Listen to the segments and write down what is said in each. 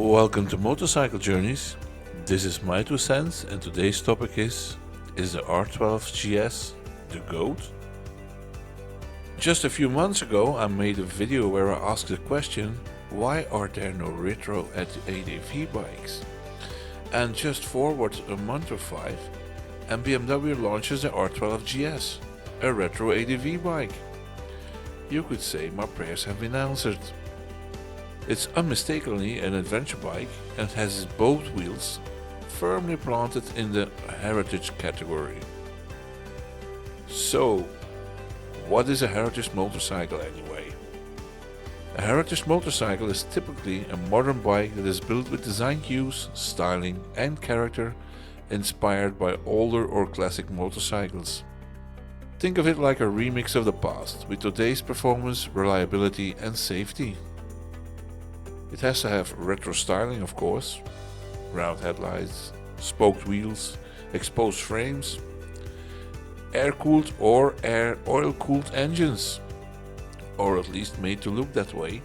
Welcome to Motorcycle Journeys. This is my 2 cents and today's topic is the R12GS the GOAT? Just a few months ago I made a video where I asked the question, why are there no retro ADV bikes? And just forward a month or five and BMW launches the R12GS, a retro ADV bike. You could say my prayers have been answered. It's unmistakably an adventure bike and has both wheels firmly planted in the heritage category. So, what is a heritage motorcycle anyway? A heritage motorcycle is typically a modern bike that is built with design cues, styling and character inspired by older or classic motorcycles. Think of it like a remix of the past with today's performance, reliability and safety. It has to have retro styling, of course, round headlights, spoked wheels, exposed frames, air-cooled or oil-cooled engines, or at least made to look that way,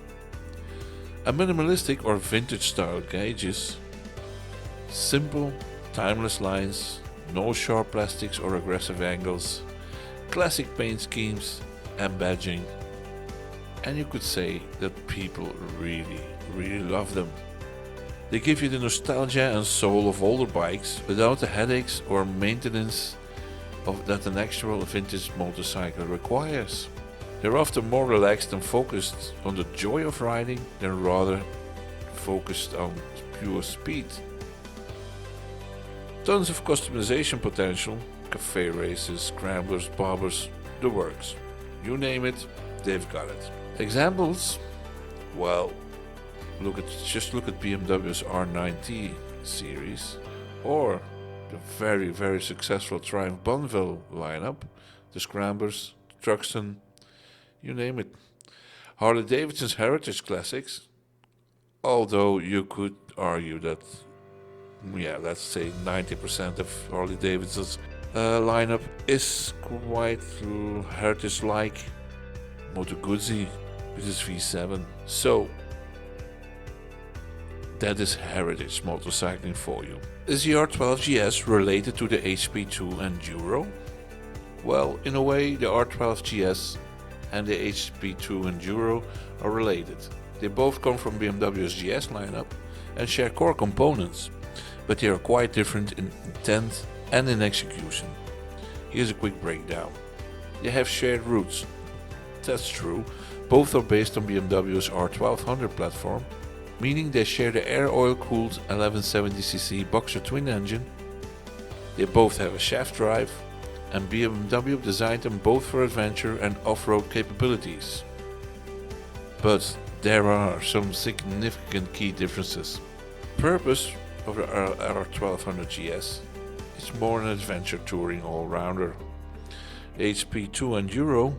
a minimalistic or vintage-style gauges, simple, timeless lines, no sharp plastics or aggressive angles, classic paint schemes and badging. And you could say that people really love them. They give you the nostalgia and soul of older bikes without the headaches or maintenance that an actual vintage motorcycle requires. They're often more relaxed and focused on the joy of riding than rather focused on pure speed. Tons of customization potential, cafe races, scramblers, bobbers, the works. You name it, they've got it. Examples? Well, just look at BMW's R9T series or the very successful Triumph Bonneville lineup, the Scramblers, Truxton, you name it. Harley Davidson's Heritage Classics, although you could argue that, let's say 90% of Harley Davidson's lineup is quite heritage-like. Moto Guzzi with his V7. So, that is heritage motorcycling for you. Is the R12GS related to the HP2 Enduro? Well, in a way, the R12GS and the HP2 Enduro are related. They both come from BMW's GS lineup and share core components, but they are quite different in intent and in execution. Here's a quick breakdown. They have shared roots. That's true. Both are based on BMW's R1200 platform, meaning they share the air-oil-cooled 1170cc Boxer twin engine. They both have a shaft drive, and BMW designed them both for adventure and off-road capabilities. But there are some significant key differences. Purpose of the R1200GS is more an adventure touring all-rounder. The HP2 Enduro,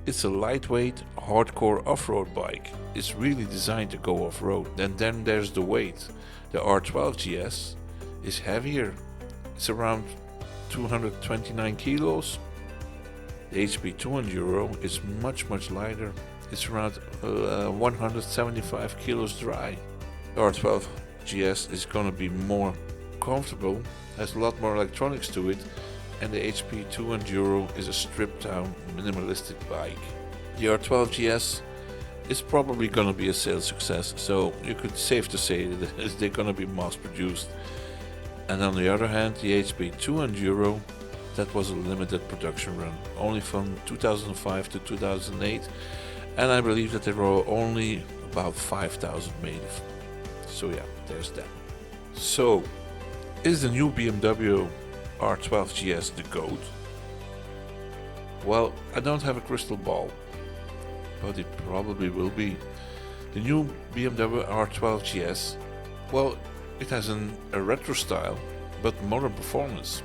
it's a lightweight, hardcore off-road bike. It's really designed to go off-road. And then there's the weight. The R12GS is heavier. It's around 229 kilos. The HP2 Enduro is much lighter. It's around 175 kilos dry. The R12GS is gonna be more comfortable, has a lot more electronics to it, and the HP2 Enduro is a stripped-down, minimalistic bike. The R12GS is probably gonna be a sales success, so you could safe to say that they're gonna be mass-produced. And on the other hand, the HP2 Enduro, that was a limited production run, only from 2005 to 2008, and I believe that there were only about 5,000 made. So yeah, there's that. So, is the new BMW R12GS the GOAT? Well, I don't have a crystal ball, but it probably will be. The new BMW R12GS, well, it has a retro style, but modern performance.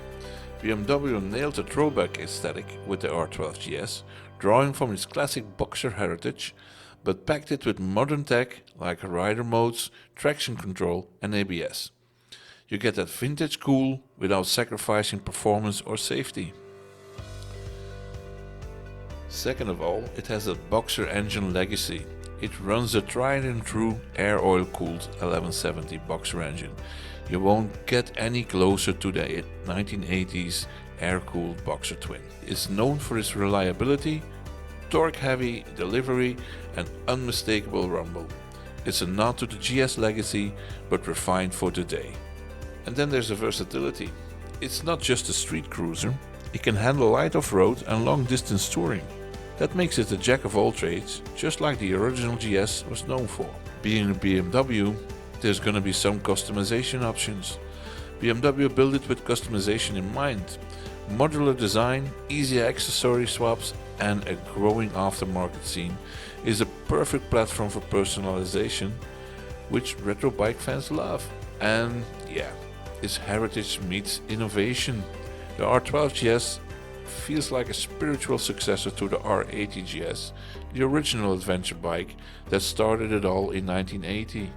BMW nailed the throwback aesthetic with the R12GS, drawing from its classic Boxer heritage, but packed it with modern tech like rider modes, traction control and ABS. You get that vintage cool without sacrificing performance or safety. Second of all, it has a Boxer engine legacy. It runs the tried and true air oil cooled 1170 boxer engine. You won't get any closer to the 1980s air cooled boxer twin. It's known for its reliability, torque heavy delivery and unmistakable rumble. It's a nod to the GS legacy, but refined for today. And then there's the versatility. It's not just a street cruiser, it can handle light off-road and long distance touring. That makes it a jack of all trades, just like the original GS was known for. Being a BMW, there's gonna be some customization options. BMW built it with customization in mind. Modular design, easy accessory swaps and a growing aftermarket scene is a perfect platform for personalization, which retro bike fans love. And yeah, it's heritage meets innovation. The R12GS feels like a spiritual successor to the R80GS, the original adventure bike that started it all in 1980.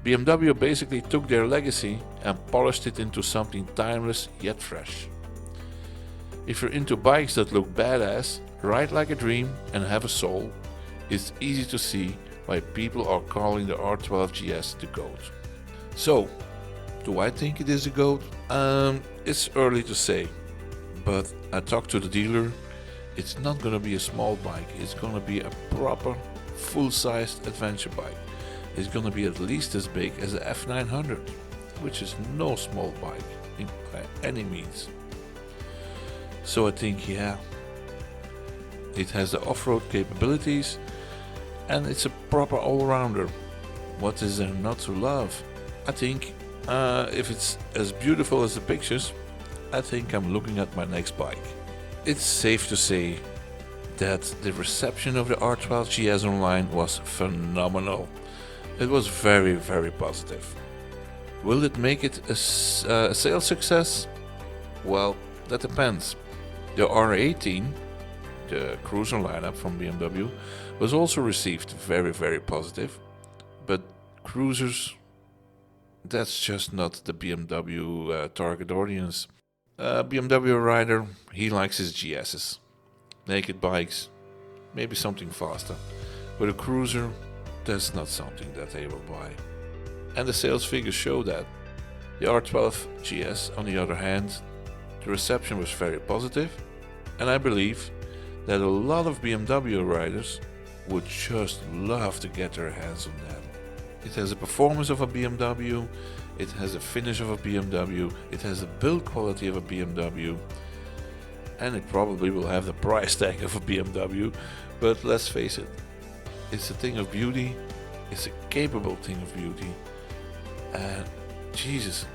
BMW basically took their legacy and polished it into something timeless yet fresh. If you're into bikes that look badass, ride like a dream and have a soul, it's easy to see why people are calling the R12GS the GO.A.T. So, do I think it is a GO.A.T? It's early to say, but I talked to the dealer. It's not gonna be a small bike, it's gonna be a proper, full-sized adventure bike. It's gonna be at least as big as the F900, which is no small bike by any means. So I think, yeah, it has the off-road capabilities and it's a proper all-rounder. What is there not to love? I think if it's as beautiful as the pictures, I think I'm looking at my next bike. It's safe to say that the reception of the R12GS online was phenomenal. It was very, very positive. Will it make it a sales success? Well, that depends. The R18, the cruiser lineup from BMW, was also received very, very positive. But cruisers, that's just not the BMW target audience. BMW rider, he likes his GS's. Naked bikes, maybe something faster. But a cruiser, that's not something that they will buy. And the sales figures show that. The R12GS, on the other hand, the reception was very positive, and I believe that a lot of BMW riders would just love to get their hands on that. It has the performance of a BMW, it has the finish of a BMW, it has the build quality of a BMW, and it probably will have the price tag of a BMW, but let's face it, it's a thing of beauty, it's a capable thing of beauty, and Jesus,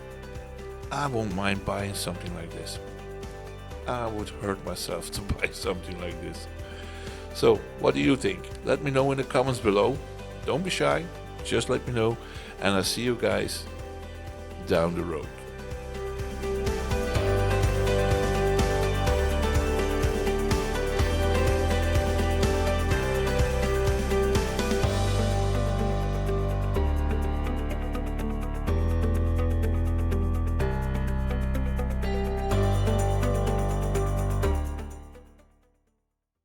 I won't mind buying something like this. I would hurt myself to buy something like this. So, what do you think? Let me know in the comments below. Don't be shy, just let me know, and I'll see you guys down the road.